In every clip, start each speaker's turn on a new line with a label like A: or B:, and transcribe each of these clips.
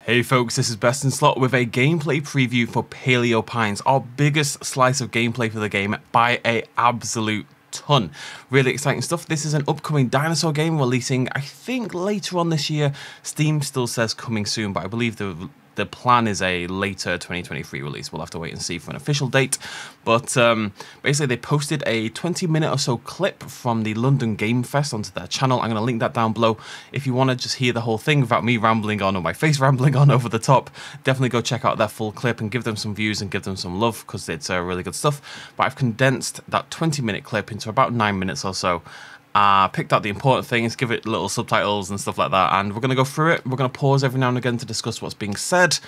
A: Hey folks, this is Best in Slot with a gameplay preview for Paleo Pines, our biggest slice of gameplay for the game by a absolute ton. Really exciting stuff. This is an upcoming dinosaur game releasing, I think, later on this year. Steam still says coming soon, but I believe the plan is a later 2023 release. We'll have to wait and see for an official date. But basically, they posted a 20-minute or so clip from the London Game Fest onto their channel. I'm going to link that down below. If you want to just hear the whole thing without me rambling on or my face rambling on over the top, definitely go check out their full clip and give them some views and give them some love because it's really good stuff. But I've condensed that 20-minute clip into about 9 minutes or so. Picked out the important things, give it little subtitles and stuff like that, and we're going to go through it. We're going to pause every now and again to discuss what's being said,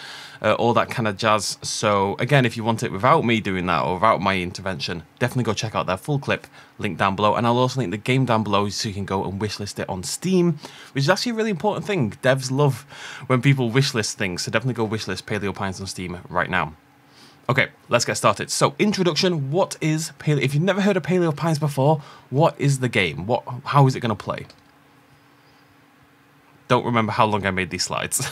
A: all that kind of jazz. So again, if you want it without me doing that or without my intervention, definitely go check out their full clip, link down below, and I'll also link the game down below so you can go and wishlist it on Steam, which is actually a really important thing. Devs love when people wishlist things, so definitely go wishlist Paleo Pines on Steam right now. Okay, let's get started. So, introduction, what is Paleo? If you've never heard of Paleo Pines before, what is the game? How is it going to play? Don't remember how long I made these slides.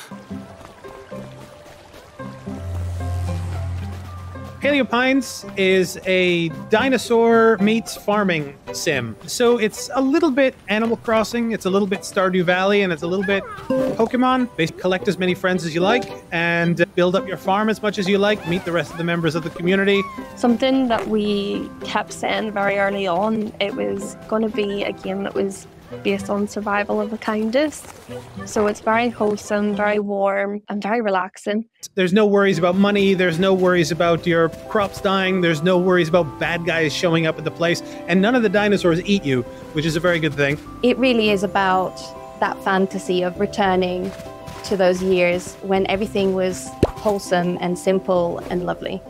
B: Paleo Pines is a dinosaur meets farming sim. So it's a little bit Animal Crossing, it's a little bit Stardew Valley, and it's a little bit Pokemon. Basically, collect as many friends as you like and build up your farm as much as you like, meet the rest of the members of the community.
C: Something that we kept saying very early on, it was going to be a game that was based on survival of the kindest. So it's very wholesome, very warm, and very relaxing.
B: There's no worries about money, there's no worries about your crops dying, there's no worries about bad guys showing up at the place, and none of the dinosaurs eat you, which is a very good thing.
C: It really is about that fantasy of returning to those years when everything was wholesome and simple and lovely.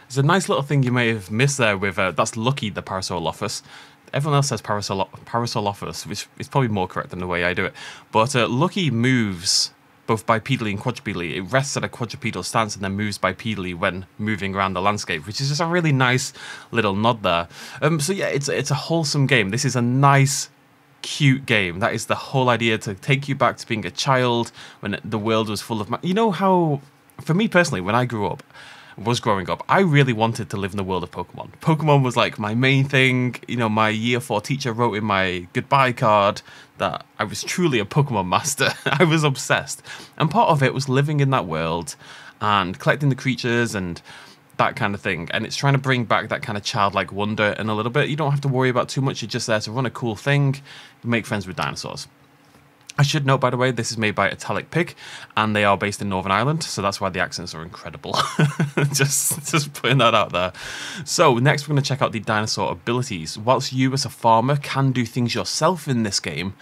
A: There's a nice little thing you may have missed there with, that's Lucky the Parasaurolophus. Everyone else says Parasaurolophus, which is probably more correct than the way I do it. But Lucky moves both bipedally and quadrupedally. It rests at a quadrupedal stance and then moves bipedally when moving around the landscape, which is just a really nice little nod there. So yeah, it's a wholesome game. This is a nice, cute game. That is the whole idea, to take you back to being a child when the world was full of... You know how, for me personally, when I was growing up, I really wanted to live in the world of Pokemon. Pokemon was like my main thing. You know, my year 4 teacher wrote in my goodbye card that I was truly a Pokemon master. I was obsessed. And part of it was living in that world and collecting the creatures and that kind of thing. And it's trying to bring back that kind of childlike wonder in a little bit. You don't have to worry about too much. You're just there to run a cool thing, make friends with dinosaurs. I should note, by the way, this is made by Italic Pig, and they are based in Northern Ireland, so that's why the accents are incredible. just putting that out there. So next we're going to check out the dinosaur abilities. Whilst you as a farmer can do things yourself in this game,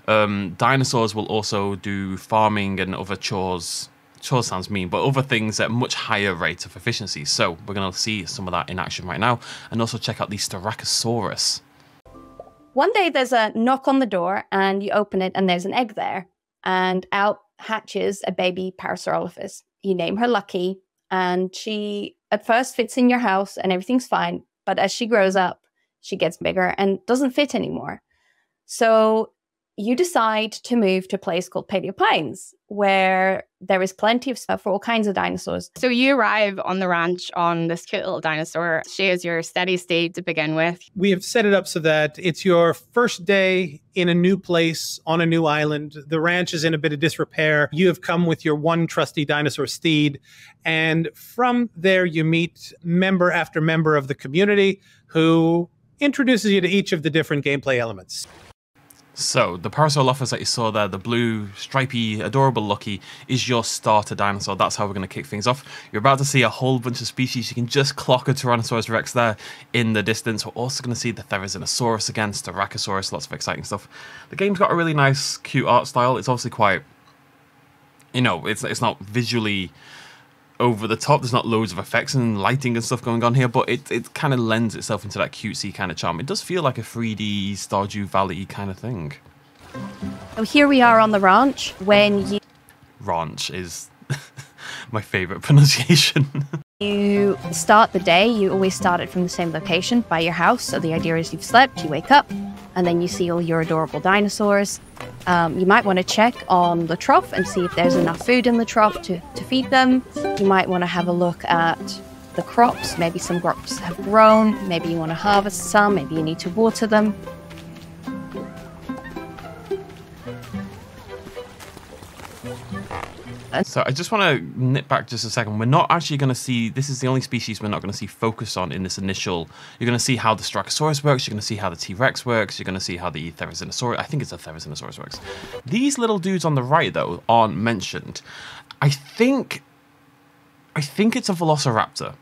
A: dinosaurs will also do farming and other chores. Chores sounds mean, but other things at much higher rates of efficiency. So we're going to see some of that in action right now, and also check out the Styracosaurus.
C: One day there's a knock on the door and you open it and there's an egg there, and out hatches a baby Parasaurolophus. You name her Lucky, and she at first fits in your house and everything's fine, but as she grows up, she gets bigger and doesn't fit anymore. So you decide to move to a place called Paleo Pines, where there is plenty of stuff for all kinds of dinosaurs.
D: So you arrive on the ranch on this cute little dinosaur. She is your steady state to begin with.
B: We have set it up so that it's your first day in a new place on a new island. The ranch is in a bit of disrepair. You have come with your one trusty dinosaur steed. And from there, you meet member after member of the community who introduces you to each of the different gameplay elements.
A: So, the Parasaurolophus that you saw there, the blue, stripy, adorable Lucky, is your starter dinosaur. That's how we're going to kick things off. You're about to see a whole bunch of species. You can just clock a Tyrannosaurus Rex there in the distance. We're also going to see the Therizinosaurus again, Styracosaurus, lots of exciting stuff. The game's got a really nice, cute art style. It's obviously quite, you know, it's not visually over the top. There's not loads of effects and lighting and stuff going on here, but it kind of lends itself into that cutesy kind of charm. It does feel like a 3D Stardew Valley kind of thing.
C: So here we are on the ranch when you...
A: Ranch is my favorite pronunciation.
C: You start the day, you always start it from the same location, by your house. So the idea is you've slept, you wake up, and then you see all your adorable dinosaurs. You might want to check on the trough and see if there's enough food in the trough to feed them. You might want to have a look at the crops. Maybe some crops have grown. Maybe you want to harvest some. Maybe you need to water them.
A: So I just want to nip back just a second. We're not actually going to see, this is the only species we're not going to see focus on in this initial. You're going to see how the Styracosaurus works, you're going to see how the T-Rex works, you're going to see how the Therizinosaurus, I think it's a Therizinosaurus works. These little dudes on the right, though, aren't mentioned. I think it's a Velociraptor.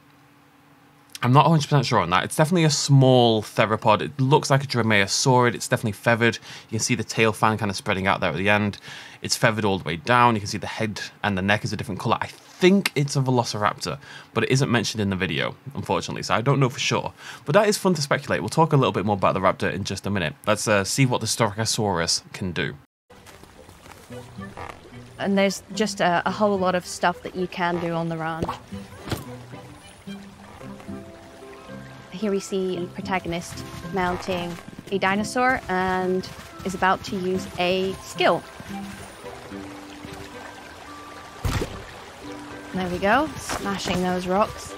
A: I'm not 100% sure on that. It's definitely a small theropod. It looks like a Dromaeosaurid. It's definitely feathered. You can see the tail fan kind of spreading out there at the end. It's feathered all the way down. You can see the head and the neck is a different color. I think it's a Velociraptor, but it isn't mentioned in the video, unfortunately, so I don't know for sure. But that is fun to speculate. We'll talk a little bit more about the raptor in just a minute. Let's see what the Styracosaurus can do.
C: And there's just a whole lot of stuff that you can do on the ranch. Here we see a protagonist mounting a dinosaur and is about to use a skill. There we go, smashing those rocks.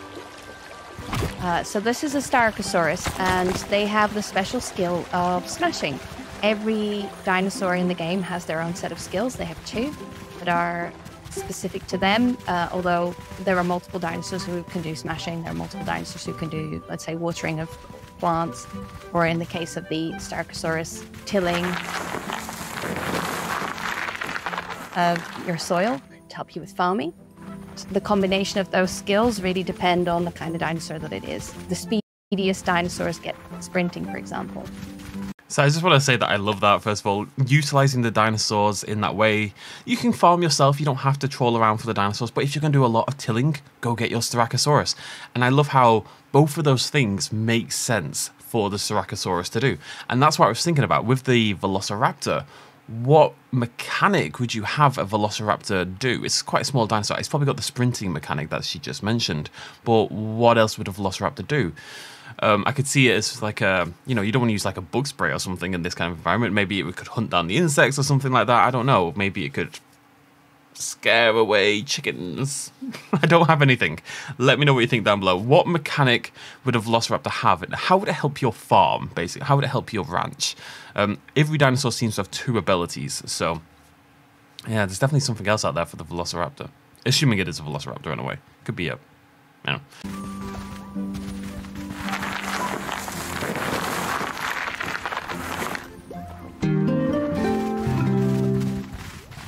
C: So this is a Styracosaurus, and they have the special skill of smashing. Every dinosaur in the game has their own set of skills. They have 2 that are specific to them, although there are multiple dinosaurs who can do smashing. There are multiple dinosaurs who can do, let's say, watering of plants, or in the case of the Styracosaurus, tilling of your soil to help you with farming. The combination of those skills really depend on the kind of dinosaur that it is. The speediest dinosaurs get sprinting, for example.
A: So I just want to say that I love that, first of all, utilizing the dinosaurs in that way. You can farm yourself, you don't have to troll around for the dinosaurs, but if you're going to do a lot of tilling, go get your Styracosaurus. And I love how both of those things make sense for the Styracosaurus to do. And that's what I was thinking about with the Velociraptor. What mechanic would you have a Velociraptor do? It's quite a small dinosaur. It's probably got the sprinting mechanic that she just mentioned, but what else would a Velociraptor do? I could see it as like a, you don't want to use like a bug spray or something in this kind of environment. Maybe it could hunt down the insects or something like that. I don't know. Maybe it could scare away chickens. I don't have anything. Let me know what you think down below. What mechanic would a Velociraptor have? And how would it help your farm, basically? How would it help your ranch? Every dinosaur seems to have 2 abilities. So, yeah, there's definitely something else out there for the Velociraptor. Assuming it is a Velociraptor in a way. Could be a,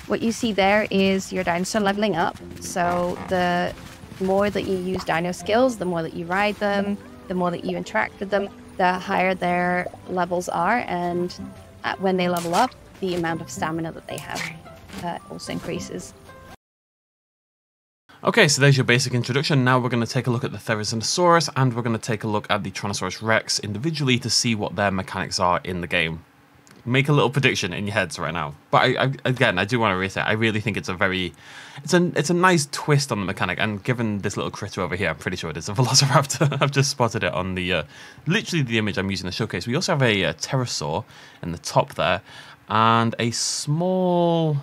C: What you see there is your dinosaur leveling up. So the more that you use dino skills, the more that you ride them, the more that you interact with them, the higher their levels are. And when they level up, the amount of stamina that they have also increases.
A: Okay, so there's your basic introduction. Now we're going to take a look at the Therizinosaurus, and we're going to take a look at the Tyrannosaurus Rex individually to see what their mechanics are in the game. Make a little prediction in your heads right now. But again, I do want to reiterate, I really think it's a nice twist on the mechanic, and given this little critter over here, I'm pretty sure it is a Velociraptor. I've just spotted it on the, literally the image I'm using to showcase. We also have a pterosaur in the top there, and a small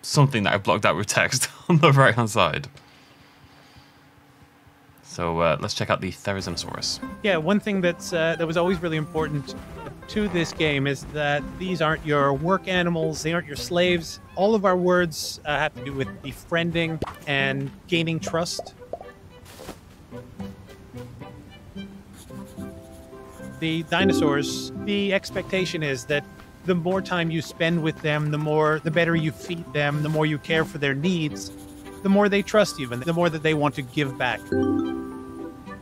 A: something that I've blocked out with text on the right hand side. So let's check out the Therizinosaurus.
B: Yeah, one thing that was always really important to this game is that these aren't your work animals, they aren't your slaves. All of our words have to do with befriending and gaining trust. The dinosaurs, the expectation is that the more time you spend with them, the better you feed them, the more you care for their needs, the more they trust you, and the more that they want to give back.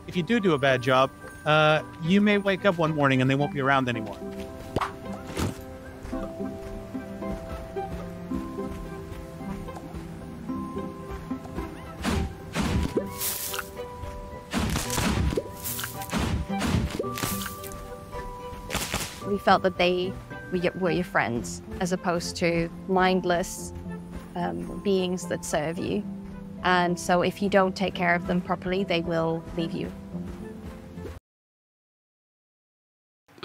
B: If you do a bad job, you may wake up one morning and they won't be around anymore.
C: We felt that they were your friends, as opposed to mindless beings that serve you. And so if you don't take care of them properly, they will leave you.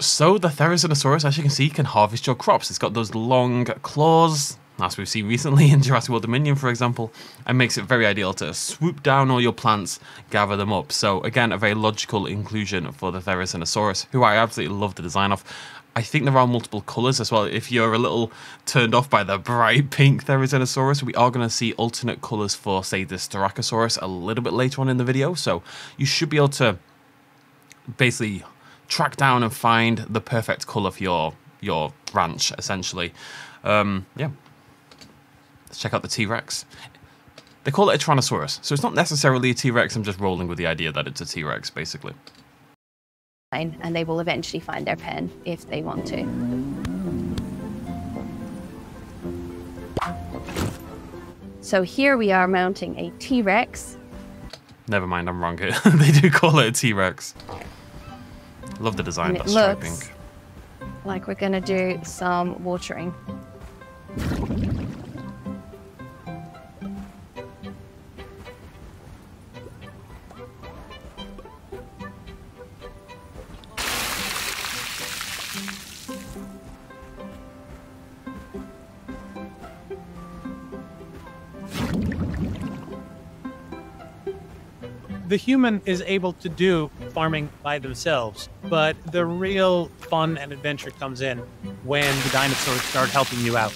A: So the Therizinosaurus, as you can see, can harvest your crops. It's got those long claws, as we've seen recently in Jurassic World Dominion, for example, and makes it very ideal to swoop down all your plants, gather them up. So again, a very logical inclusion for the Therizinosaurus, who I absolutely love the design of. I think there are multiple colours as well. If you're a little turned off by the bright pink Therizinosaurus, we are going to see alternate colours for, say, the Styracosaurus a little bit later on in the video. So you should be able to basically track down and find the perfect colour for your ranch, essentially. Yeah. Let's check out the T-Rex. They call it a Tyrannosaurus, so it's not necessarily a T-Rex. I'm just rolling with the idea that it's a T-Rex, basically.
C: And they will eventually find their pen if they want to. So here we are mounting a T-Rex.
A: Never mind, I'm wrong here. They do call it a T-Rex. Love the design,
C: And
A: that
C: it
A: striping.
C: looks like we're going to do some watering.
B: The human is able to do farming by themselves, but the real fun and adventure comes in when the dinosaurs start helping you out.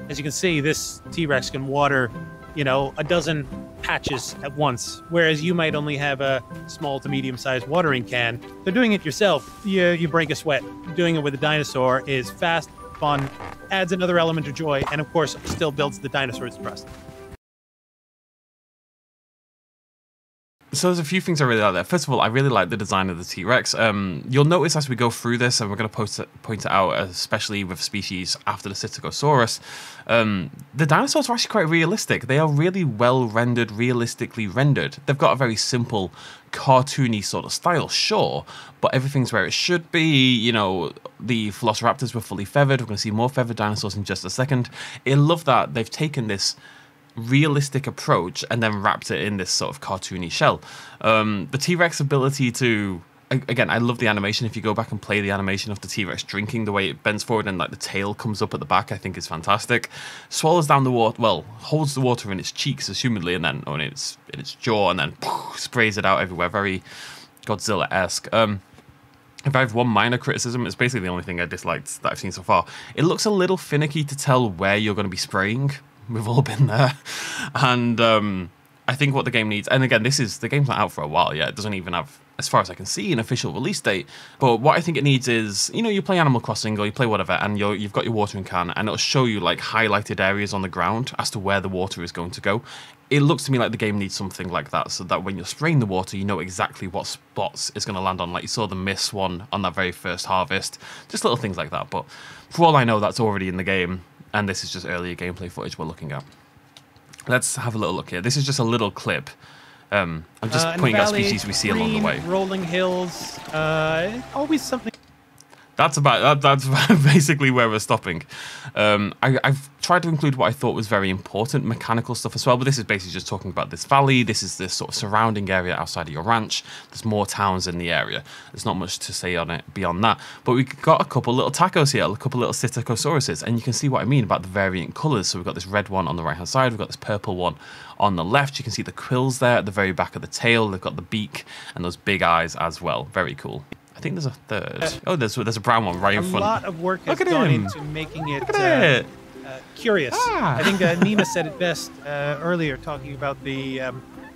B: As you can see, this T-Rex can water, a dozen patches at once, whereas you might only have a small to medium-sized watering can. They're doing it yourself. You break a sweat. Doing it with a dinosaur is fast, fun, adds another element of joy, and of course, still builds the dinosaur's trust.
A: So there's a few things I really like there. First of all, I really like the design of the T-Rex. You'll notice as we go through this, and we're going to point it out, especially with species after the Psittacosaurus, the dinosaurs are actually quite realistic. They are really well rendered, realistically rendered. They've got a very simple, cartoony sort of style, sure, but everything's where it should be. The Velociraptors were fully feathered. We're going to see more feathered dinosaurs in just a second. I love that they've taken this realistic approach and then wrapped it in this sort of cartoony shell. The T-Rex ability to, again, I love the animation. If you go back and play the animation of the T-Rex drinking, the way it bends forward and like the tail comes up at the back, I think is fantastic. Swallows down the water, well, holds the water in its cheeks, assumedly, and then in its jaw, and then sprays it out everywhere. Very Godzilla-esque. If I have one minor criticism, it's basically the only thing I disliked that I've seen so far. It looks a little finicky to tell where you're going to be spraying. We've all been there. And I think what the game needs, and again, the game's not out for a while yet. It doesn't even have, as far as I can see, an official release date. But what I think it needs is, you play Animal Crossing or you play whatever, and you've got your watering can, and it'll show you like highlighted areas on the ground as to where the water is going to go. It looks to me like the game needs something like that, so that when you're spraying the water, you know exactly what spots it's going to land on. Like you saw the Miss one on that very first harvest. Just little things like that. But for all I know, that's already in the game. And this is just earlier gameplay footage we're looking at. Let's have a little look here. This is just a little clip. I'm just pointing out species we see along the way.
B: Rolling hills, always something.
A: That's basically where we're stopping. I've tried to include what I thought was very important mechanical stuff as well, but this is basically just talking about this valley. This is this sort of surrounding area outside of your ranch. There's more towns in the area. There's not much to say on it beyond that, but we've got a couple little tacos here, a couple little Psittacosauruses, and you can see what I mean about the variant colors. So we've got this red one on the right hand side, we've got this purple one on the left. You can see the quills there at the very back of the tail. They've got the beak and those big eyes as well. Very cool. I think there's a third. Oh, there's a brown one right in front.
B: A lot of work has
A: Look at
B: gone
A: him.
B: into making it,
A: Look at it.
B: curious.
A: Ah.
B: I think Nina said it best earlier, talking about the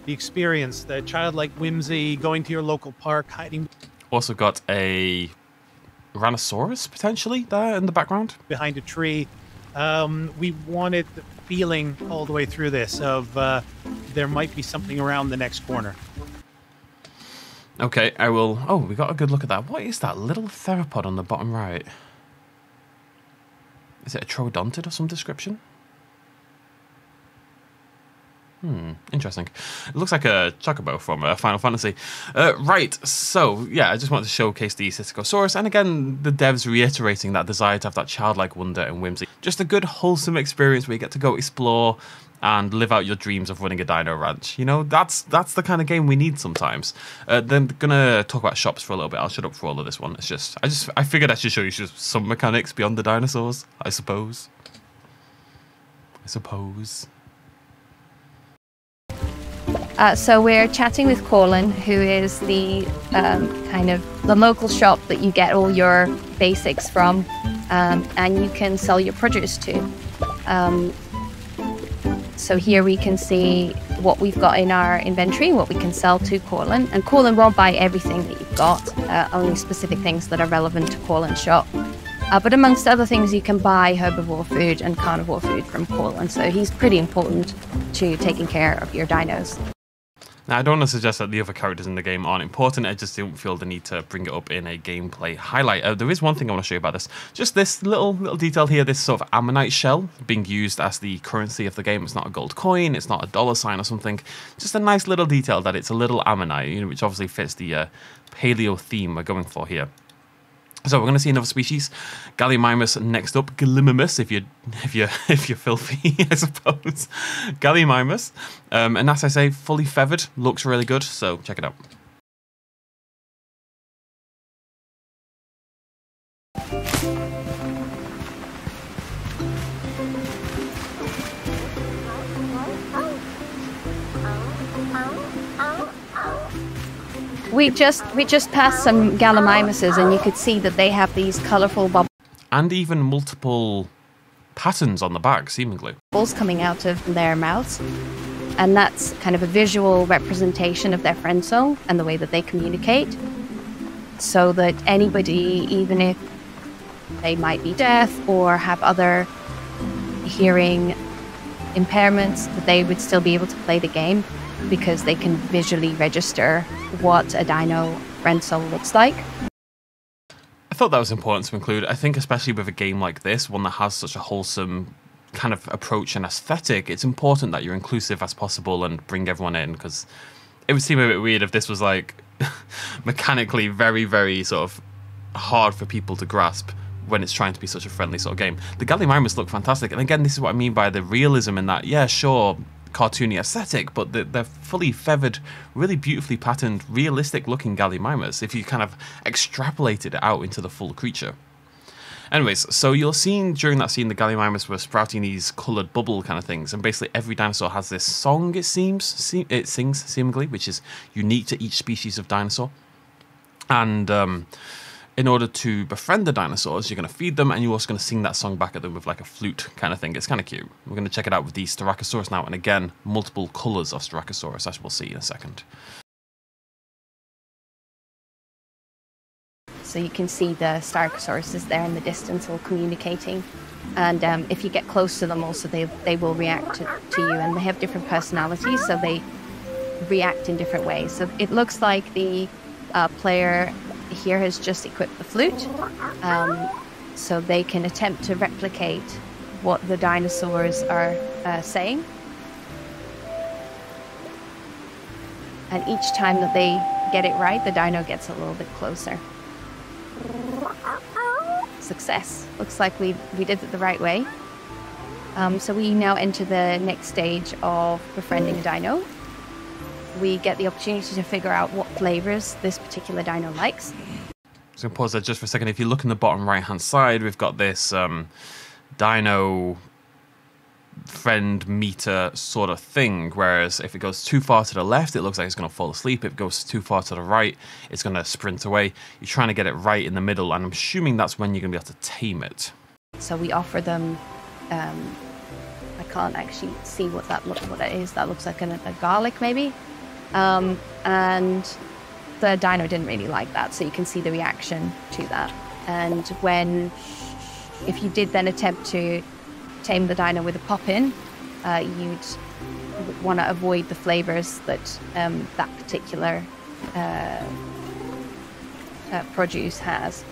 B: experience, the childlike whimsy, going to your local park, hiding
A: Also got a Rhinoceros potentially there in the background.
B: behind a tree. We wanted the feeling all the way through this of there might be something around the next corner.
A: Okay, I will. Oh, we got a good look at that. What is that little theropod on the bottom right? Is it a troodontid of some description? Interesting. It looks like a chocobo from Final Fantasy. Right, so yeah, I just wanted to showcase the Psittacosaurus, and again, the devs reiterating that desire to have that childlike wonder and whimsy. Just a good, wholesome experience where you get to go explore and live out your dreams of running a dino ranch. You know, that's the kind of game we need sometimes. Then gonna talk about shops for a little bit. I'll shut up for all of this one. It's just, I figured I should show you just some mechanics beyond the dinosaurs, I suppose.
C: So we're chatting with Colin, who is the kind of the local shop that you get all your basics from, and you can sell your produce to. So here we can see what we've got in our inventory, what we can sell to Colin. And Colin won't buy everything that you've got, only specific things that are relevant to Colin's shop. But amongst other things, you can buy herbivore food and carnivore food from Colin. So he's pretty important to taking care of your dinos.
A: Now, I don't want to suggest that the other characters in the game aren't important. I just don't feel the need to bring it up in a gameplay highlight. There is one thing I want to show you about this. Just this little detail here, this sort of ammonite shell being used as the currency of the game. It's not a gold coin, it's not a dollar sign or something. Just a nice little detail that it's a little ammonite, you know, which obviously fits the paleo theme we're going for here. So we're going to see another species, Gallimimus next up. Gallimimus, if you're filthy, I suppose. Gallimimus, and as I say, fully feathered, looks really good. So check it out.
C: We just passed some Gallimimuses, and you could see that they have these colourful bubbles.
A: And even multiple patterns on the back, seemingly.
C: Bubbles coming out of their mouths. And that's kind of a visual representation of their friend zone and the way that they communicate. So that anybody, even if they might be deaf or have other hearing impairments, that they would still be able to play the game because they can visually register what a dino friend zone looks like.
A: I thought that was important to include. I think especially with a game like this, one that has such a wholesome kind of approach and aesthetic, it's important that you're inclusive as possible and bring everyone in, because it would seem a bit weird if this was like mechanically very, very sort of hard for people to grasp when it's trying to be such a friendly sort of game. The Gallimimus look fantastic, and again, this is what I mean by the realism in that, yeah, sure, cartoony aesthetic, but they're fully feathered, really beautifully patterned, realistic looking Gallimimus if you kind of extrapolated it out into the full creature. Anyways, so you'll see during that scene the Gallimimus were sprouting these coloured bubble kind of things, and basically every dinosaur has this song, it sings seemingly, which is unique to each species of dinosaur. And in order to befriend the dinosaurs, you're going to feed them, and you're also going to sing that song back at them with like a flute kind of thing. It's kind of cute. We're going to check it out with the Styracosaurus now, and again, multiple colours of Styracosaurus, as we'll see in a second.
C: So you can see the Styracosaurus is there in the distance, all communicating. And if you get close to them also, they will react to you, and they have different personalities, so they react in different ways. So it looks like the player here has just equipped the flute, so they can attempt to replicate what the dinosaurs are saying. And each time that they get it right, the dino gets a little bit closer. Success. Looks like we did it the right way. So we now enter the next stage of befriending a dino. We get the opportunity to figure out what flavors this particular dino likes.
A: So pause there just for a second. If you look in the bottom right hand side, we've got this dino friend meter sort of thing, whereas if it goes too far to the left, it looks like it's going to fall asleep. If it goes too far to the right, it's going to sprint away. You're trying to get it right in the middle, and I'm assuming that's when you're going to be able to tame it.
C: So we offer them I can't actually see what it is. That looks like a garlic maybe. And the dino didn't really like that, so you can see the reaction to that. And if you did then attempt to tame the dino with a pop-in, you'd want to avoid the flavors that that particular produce has.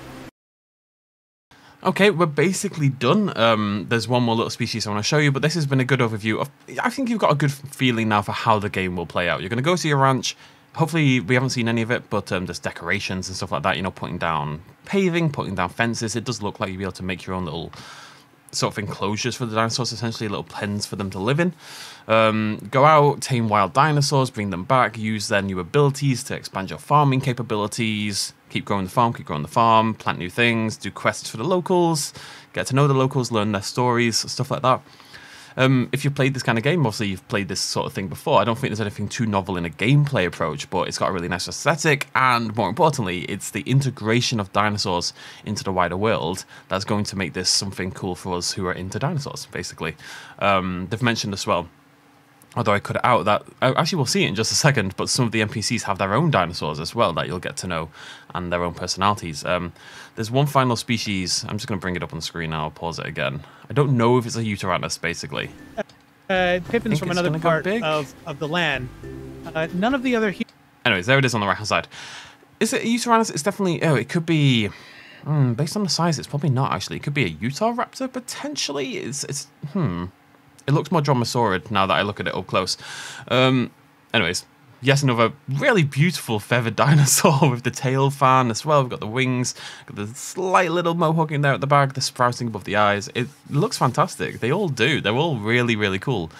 A: Okay, we're basically done. There's one more little species I want to show you, but this has been a good overview of. I think you've got a good feeling now for how the game will play out. You're going to go to your ranch. Hopefully, we haven't seen any of it, but there's decorations and stuff like that. You know, putting down paving, putting down fences. It does look like you'll be able to make your own little sort of enclosures for the dinosaurs, essentially little pens for them to live in. Go out, tame wild dinosaurs, bring them back, use their new abilities to expand your farming capabilities, keep growing the farm, plant new things, do quests for the locals, get to know the locals, learn their stories, stuff like that. If you've played this kind of game, obviously you've played this sort of thing before. I don't think there's anything too novel in a gameplay approach, but it's got a really nice aesthetic, and more importantly, it's the integration of dinosaurs into the wider world that's going to make this something cool for us who are into dinosaurs, basically. They've mentioned as well, although I cut it out, that actually we'll see it in just a second, but some of the NPCs have their own dinosaurs as well that you'll get to know, and their own personalities. There's one final species. I'm just going to bring it up on the screen now. I'll pause it again. I don't know if it's a Yutyrannus, basically.
B: Pippin's from another part of the land. None of the other...
A: Anyways, there it is on the right-hand side. Is it a Yutyrannus? It's definitely... Oh, it could be... based on the size, it's probably not, actually. It could be a Utahraptor, potentially. It looks more Dromasaurid now that I look at it up close. Anyways, yes, another really beautiful feathered dinosaur with the tail fan as well. We've got the wings, got the slight little mohawk in there at the back, the sprouting above the eyes. It looks fantastic. They all do. They're all really, really cool.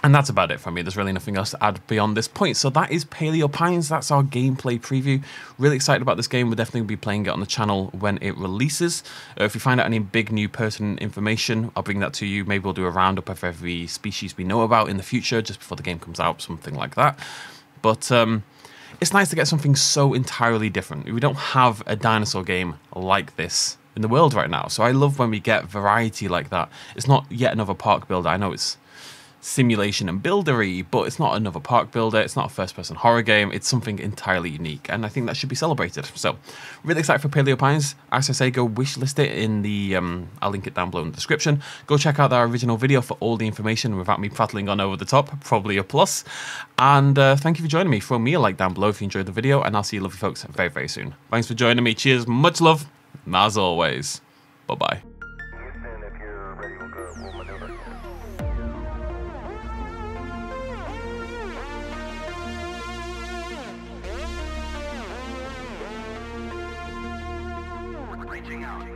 A: And that's about it for me. There's really nothing else to add beyond this point. So that is Paleo Pines. That's our gameplay preview. Really excited about this game. We'll definitely be playing it on the channel when it releases. If we find out any big new pertinent information, I'll bring that to you. Maybe we'll do a roundup of every species we know about in the future, just before the game comes out, something like that. But it's nice to get something so entirely different. We don't have a dinosaur game like this in the world right now. So I love when we get variety like that. It's not yet another park builder. I know it's simulation and buildery, but it's not another park builder, it's not a first-person horror game, it's something entirely unique, and I think that should be celebrated. So, really excited for Paleo Pines. As I say, go wishlist it in the, I'll link it down below in the description. Go check out our original video for all the information without me prattling on over the top, probably a plus. And thank you for joining me. Throw me a like down below if you enjoyed the video, and I'll see you lovely folks very, very soon. Thanks for joining me, cheers, much love, as always, bye-bye.
E: Reaching out.